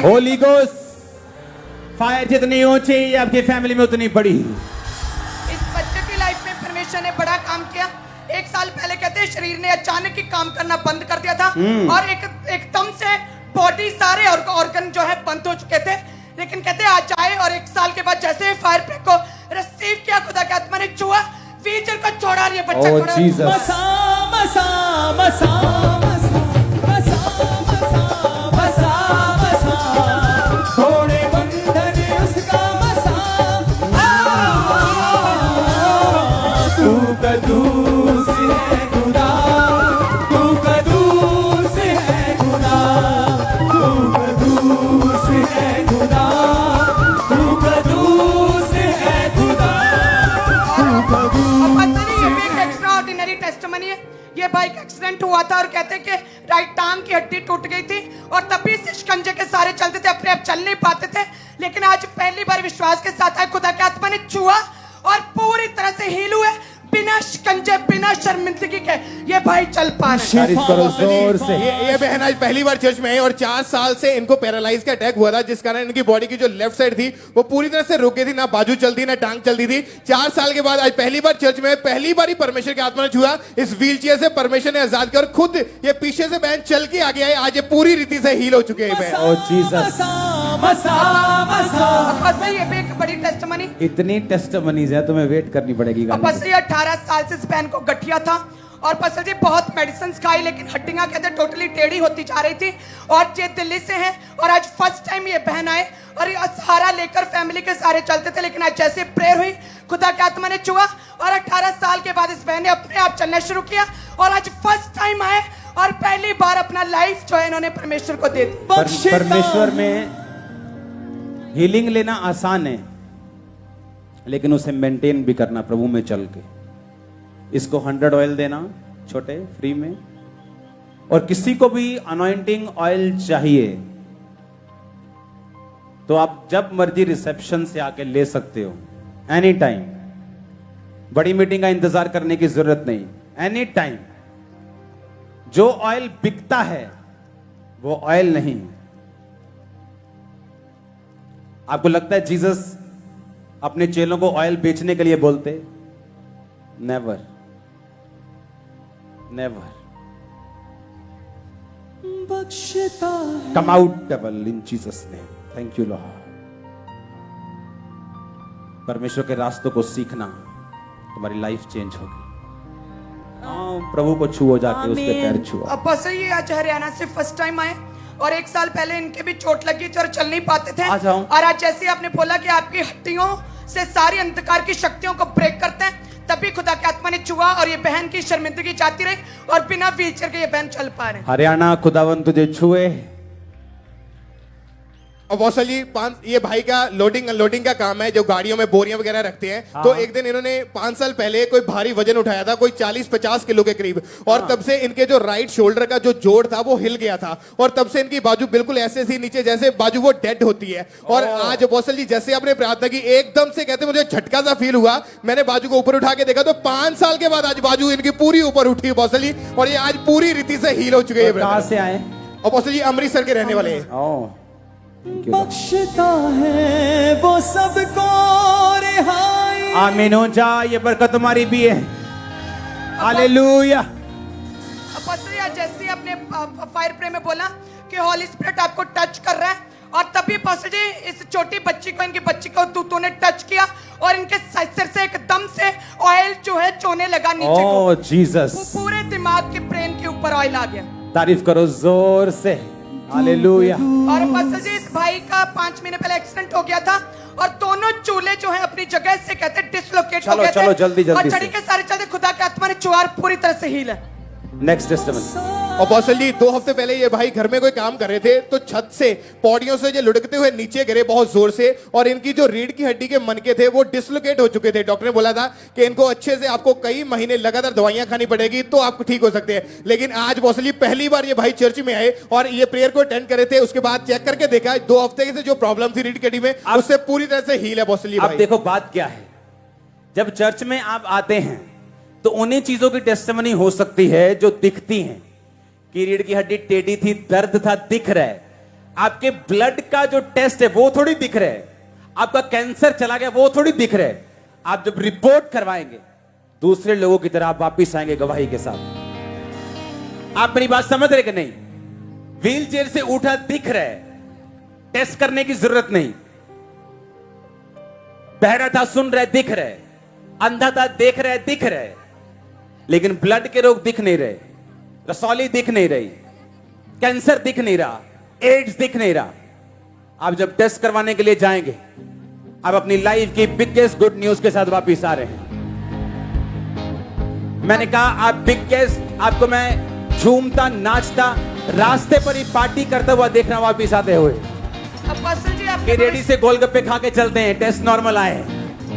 Holi ghost fire जितनी ऊंची आपकी फैमिली में उतनी बड़ी। इस बच्चे की लाइफ में परमेश्वर ने बड़ा काम किया। 1 साल पहले कहते हैं शरीर ने अचानक ही काम करना बंद कर दिया था और एकदम से बॉडी सारे ऑर्गन जो है बंद हो चुके थे, लेकिन कहते हैं आज आए और 1 साल के बाद जैसे फायर ब्रेक को रिसीव किया, खुदा की आत्मा ने छुआ, व्हीलचेयर को छोड़ा और ये बच्चा Oh, खड़ा Jesus. मसा मसा मसा मसा मसा मसा मसा थोड़े बंधन उसका मसा तू कदूस है खुदा, तू कदूस है खुदा, तू कदूस है खुदा, तू कदूस है खुदा, तू कदूस। एक्स्ट्राऑर्डिनरी टेस्टिमनी है। ये बाइक एक्सीडेंट हुआ था और कहते हैं कि राइट टांग की हड्डी टूट गई थी और तभी से शिकंजे के सारे चलते थे, अपने आप चल नहीं पाते थे, लेकिन आज पहली बार विश्वास के साथ आए, खुदा की आत्मा ने छुआ और पूरी तरह से हील हुए, बिना शिकंजे बिना शर्मिंदगी के ये भाई चल पा रहे हैं। तारीफ करो जोर से। ये बहन आज पहली बार चर्च में है और 4 साल से इनको पैरालाइज का अटैक हुआ था, जिस कारण इनकी बॉडी की जो लेफ्ट साइड थी वो पूरी तरह से रुक गई थी, ना बाजू चलती ना टांग चलती थी। 4 साल के बाद आज पहली बार चर्च में, पहली बार ही परमेश्वर की आत्मा ने छुआ, इस व्हील चेयर से परमेश्वर ने आजाद किया और खुद ये पीछे से बहन चल के आगे आई, आज ये पूरी रीति से हील हो चुके हैं बहन। Oh, Jesus. मसा मसा बस ये भी एक बड़ी टेस्टिमनी। इतनी टेस्टमनीज है, तुम्हें वेट करनी पड़ेगी गाने बस ये 18 साल से इस बहन को गठिया था और पसल जी बहुत मेडिसिन खाई, लेकिन हड्डियां कहते टोटली टेढ़ी होती जा रही थी और ये दिल्ली से हैं और आज फर्स्ट टाइम ये बहन आए और ये सहारा लेकर फैमिली के सारे चलते थे, लेकिन आज जैसे प्रेयर हुई खुदा की आत्मा ने छुआ और 18 साल के बाद इस बहन ने अपने आप चलना शुरू किया और आज फर्स्ट टाइम आए और पहली बार अपना लाइफ जो है इन्होंने परमेश्वर को दे दी। परमेश्वर में हीलिंग लेना आसान है, लेकिन उसे मेंटेन भी करना प्रभु में चल के। इसको 100 ऑयल देना छोटे फ्री में, और किसी को भी अनॉइंटिंग ऑयल चाहिए तो आप जब मर्जी रिसेप्शन से आके ले सकते हो, एनी टाइम। बड़ी मीटिंग का इंतजार करने की जरूरत नहीं, एनी टाइम। जो ऑयल बिकता है वो ऑयल नहीं। आपको लगता है जीसस अपने चेलों को ऑयल बेचने के लिए बोलते? Never, never. बख्शता है come out devil in Jesus name. Thank you Lord. परमेश्वर के रास्तों को सीखना, तुम्हारी लाइफ चेंज होगी। प्रभु को छुओ, जाके उसके पैर छुओ। अब बस ये आज हरियाणा से फर्स्ट टाइम आए और 1 साल पहले इनके भी चोट लगी थी और चल नहीं पाते थे, आ जाओ। और आज जैसे आपने बोला कि आपकी हड्डियों से सारी अंधकार की शक्तियों को ब्रेक करते हैं, तभी खुदा की आत्मा ने छुआ और ये बहन की शर्मिंदगी जाती रही और बिना व्हीलचेयर के ये बहन चल पा रहे हैं। हरियाणा खुदावन तुझे छुए। और वौसल जी ये भाई का लोडिंग अनलोडिंग का काम है, जो गाड़ियों में बोरियां वगैरह रखते हैं। तो एक दिन इन्होंने 5 साल पहले कोई भारी वजन उठाया था, कोई 40-50 किलो के करीब, और तब से इनके जो राइट शोल्डर का जो जोड़ था वो हिल गया था और तब से इनकी बाजू बिल्कुल ऐसे थी नीचे, जैसे बाजू वो डेड होती है। और आज वौसल जी जैसे आपने प्रार्थना की, एकदम से कहते मुझे झटका सा फील हुआ, मैंने बाजू को ऊपर उठा के देखा तो 5 साल के बाद आज बाजू इनकी पूरी ऊपर उठी है वौसल जी, और ये आज पूरी रीति से हील हो चुके हैं। कहां से आए? और वौसल जी अमृतसर के रहने वाले हैं। बख्शता है वो सबको रिहाई। आमीन हो जा, ये बरकत तुम्हारी भी है। हालेलुया। अब बस ये जैसे ही आपने फायर प्रे में बोला कि हॉली स्पिरिट आपको टच कर रहा है, और तभी पास्टर जी इस छोटी बच्ची को, इनकी बच्ची को तूने टच किया और इनके सिर से एकदम से ऑयल जो है चोने लगा नीचे को। ओह जीसस। पूरे दिमाग के ब्रेन के ऊपर ऑयल आ गया। तारीफ करो जोर से। हालेलुया। और पास्टर जी इस भाई का 5 महीने पहले एक्सीडेंट हो गया था और दोनों चूल्हे जो है अपनी जगह से कहते डिसलोकेट हो गए थे। चलो जल्दी और जल्दी छड़ी के सारे चलते खुदा के आत्मा ने चुआर पूरी तरह से हील है। Next testimony. और बौसल जी 2 हफ्ते पहले ये भाई घर में कोई काम कर रहे थे तो छत से पौड़ियों से जो लुढ़कते हुए नीचे गिरे बहुत जोर से, और इनकी जो रीढ़ की हड्डी के मनके थे वो डिसलोकेट हो चुके थे। डॉक्टर ने बोला था कि इनको अच्छे से आपको कई महीने लगातार दवाइयां खानी पड़ेगी तो आप ठीक हो सकते हैं। लेकिन आज बौसल जी पहली बार ये भाई चर्च में आए और ये प्रेयर को अटेंड करे थे, उसके बाद चेक करके देखा 2 हफ्ते से जो प्रॉब्लम थी रीढ़ की हड्डी में उससे पूरी तरह से हील है बौसल जी। अब देखो बात क्या है, जब चर्च में आप आते हैं तो उन्हीं चीजों की टेस्टिमनी हो सकती है जो दिखती हैं कि रीढ़ की हड्डी टेढ़ी थी, दर्द था, दिख रहा है, आपके ब्लड का जो टेस्ट है वो थोड़ी दिख रहा है, आपका कैंसर चला गया वो थोड़ी दिख रहा है। आप जब रिपोर्ट करवाएंगे दूसरे लोगों की तरह आप वापिस आएंगे गवाही के साथ। आप मेरी बात समझ रहे कि नहीं? व्हील चेयर से उठा दिख रहा है, टेस्ट करने की जरूरत नहीं। बहरा था सुन रहे दिख रहे, अंधा था देख रहे दिख रहे, लेकिन ब्लड के रोग दिख नहीं रहे, रसौली दिख नहीं रही, कैंसर दिख नहीं रहा, एड्स दिख नहीं रहा। आप जब टेस्ट करवाने के लिए जाएंगे आप अपनी लाइफ की बिगेस्ट गुड न्यूज के साथ वापिस आ रहे हैं। मैंने कहा आप बिगेस्ट, आपको मैं झूमता नाचता रास्ते पर ही पार्टी करता हुआ देखना वापिस आते हुए। अपोस्टल जी कि आपने रेडी से गोलगप्पे खा के चलते हैं, टेस्ट नॉर्मल आए।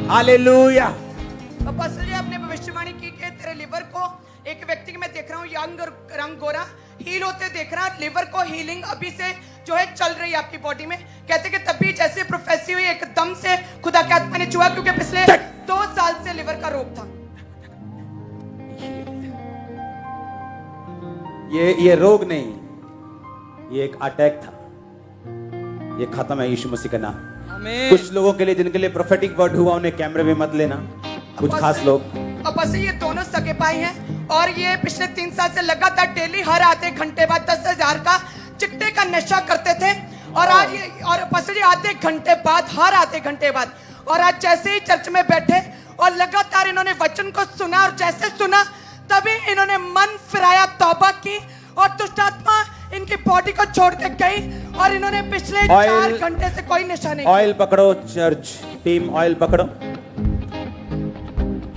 हालेलुया। अपोस्टल जी आपने भविष्यवाणी की कि तेरे लिवर को, एक व्यक्ति की मैं देख रहा हूँ यंग और रंग गोरा, हील होते देख रहा, लिवर को हीलिंग अभी से जो है चल रही है आपकी बॉडी में। कहते कि तभी जैसे प्रोफेसी हुई एकदम से खुदा के आत्मा ने छुआ, क्योंकि पिछले 2 साल से लिवर का रोग था। ये रोग नहीं, ये एक अटैक था, ये खत्म है यीशु मसीह का नाम। कुछ लोगों के लिए जिनके लिए प्रोफेटिक वर्ड हुआ उन्हें कैमरे में मत लेना, कुछ खास लोग। अब बस ये दोनों सगे भाई हैं और ये पिछले 3 साल से लगातार डेली हर आधे घंटे बाद 10,000 का चिट्टे का नशा करते थे। और आज ये, और बस ये आधे घंटे बाद, हर आधे घंटे बाद, और आज जैसे ही चर्च में बैठे और लगातार इन्होंने वचन को सुना, और जैसे सुना तभी इन्होंने मन फिराया, तौबा की, और दुष्ट आत्मा इनकी बॉडी को छोड़ के गई, और इन्होंने पिछले 4 घंटे से कोई नशा नहीं। ऑयल पकड़ो चर्च टीम, ऑयल पकड़ो,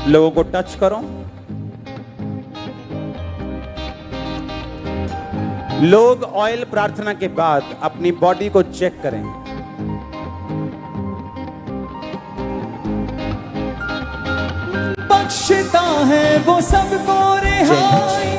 लोगों को टच करो। लोग ऑयल प्रार्थना के बाद अपनी बॉडी को चेक करें। बख्शता है वो सबको रिहाई,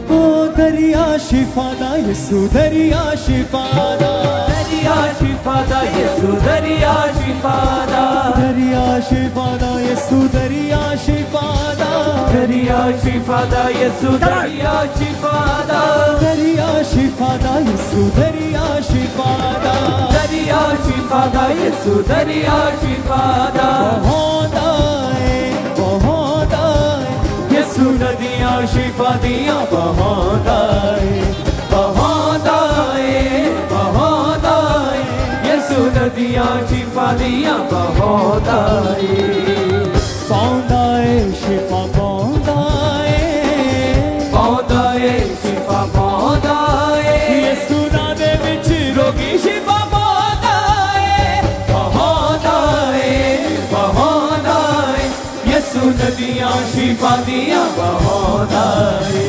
वो दरिया शिफादा यीशु दरिया शिफादा, दरिया शिफादा यीशु दरिया शिफादा, दरिया शिफादा यीशु दरिया शिफादा, दरिया शिफादा यीशु दरिया शिफादा, दरिया शिफादा यीशु दरिया शिफादा, दरिया शिफादा यीशु दरिया शिफादा। बहुत आए यीशु नदियाँ शिफा दिया बहुत आए, बहुत आए, बहुत आए। यीशु नदियाँ शिफा दिया बहुत आए, पौंदाए शिफा पौंदाए, पौंदाए शिफा पौंदाए। यीशु नाम दे विच रोगी शिफा पौंदाए, बहुत आए, बहुत आए। यीशु नदियाँ शिफा दिया बहुत आए।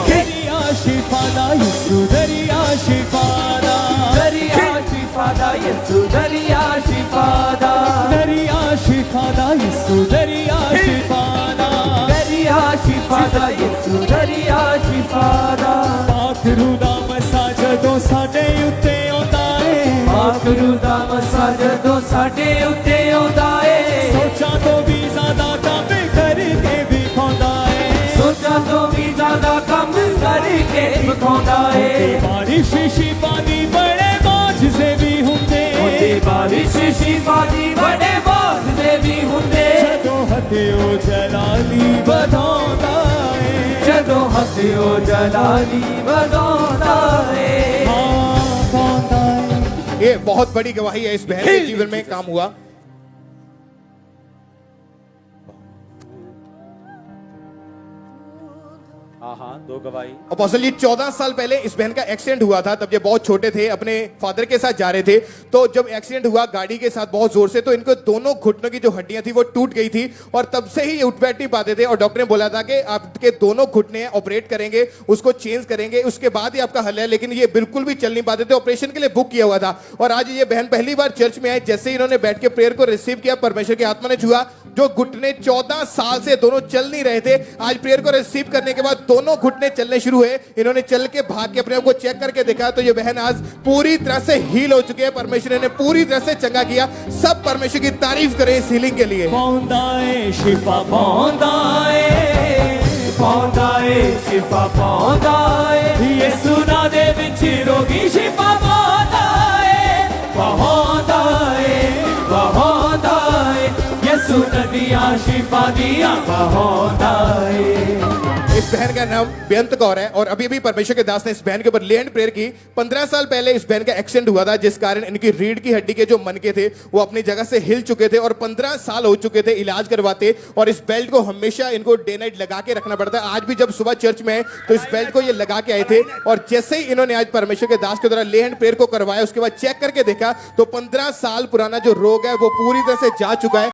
दरिया शिफादा यीशु दरिया शिफादा, दरिया शिफादा यीशु दरिया शिफादा, दरिया शिफादा यीशु दरिया शिफादा, दरिया शिफादा यीशु दरिया शिफादा। आखरू दा मसा जदों साडे उत्ते आउंदा है, आखरू दा मसा जदों साडे उत्ते आउंदा है, सोचा तो भी ज्यादा काम करके विखाउंदा है, सोचा तो भी ज्यादा काम करके विखाउंदा है। बारिश शिफा दी बड़े मौजज़े भी हुंदे, बारिश शिफा दी बड़े मौजज़े भी हुंदे, जदों हथियो जलाली बधाउंदा है, जदों हथियो जलाली बधाउंदा है। हाँ पौंदा है। ये बहुत बड़ी गवाही है, इस बहन के जीवन में काम हुआ। हाँ 2 गवाही। अपोस्टल जी 14 साल पहले इस बहन का एक्सीडेंट हुआ था, तब ये बहुत छोटे थे, अपने फादर के साथ जा रहे थे। तो जब एक्सीडेंट हुआ गाड़ी के साथ बहुत जोर से, तो इनको दोनों घुटनों की जो हड्डियां थी वो टूट गई थी, और तब से ही ये उठ बैठ नहीं पाते थे। और डॉक्टर ने बोला था कि आपके दोनों घुटने ऑपरेट करेंगे, उसको चेंज करेंगे, उसके बाद ही आपका हल है। लेकिन ये बिल्कुल भी चल नहीं पाते थे, ऑपरेशन के लिए बुक किया हुआ था। और आज ये बहन पहली बार चर्च में आई, जैसे ही इन्होंने बैठ के प्रेयर को रिसीव किया, परमेश्वर की आत्मा ने छुआ। जो घुटने 14 साल से दोनों चल नहीं रहे थे, आज प्रेयर को रिसीव करने के बाद दोनों घुटने चलने शुरू हुए। इन्होंने चल के भाग के अपने आप को चेक करके देखा, तो ये बहन आज पूरी तरह से हील हो चुके हैं। परमेश्वर ने पूरी तरह से चंगा किया। सब परमेश्वर की तारीफ करें इस हीलिंग के लिए। पौंदाए शिफा पौंदाए, पौंदाए शिफा पौंदाए। यीशु नाम दे विच रोगी शिफा पाता है, बहुत आए, बहुत आए, यसु नदियाँ शिफा दिया बहुत आए। इस बहन का नाम बेअंत कौर है और अभी अभी परमेश्वर के दास ने इस बहन के ऊपर ले हैंड प्रेयर की। 15 साल पहले इस बहन का एक्सीडेंट हुआ था जिस कारण इनकी रीढ़ की हड्डी के जो मनके थे वो अपनी जगह से हिल चुके थे और 15 साल हो चुके थे इलाज करवाते, और इस बेल्ट को हमेशा इनको डे नाइट लगा के रखना पड़ता है। आज भी जब सुबह चर्च में है तो इस बेल्ट को ये लगा के आए थे, और जैसे ही इन्होंने आज परमेश्वर के दास के द्वारा ले हैंड प्रेयर को करवाया उसके बाद चेक करके देखा तो 15 साल पुराना जो रोग है वो पूरी तरह से जा चुका है।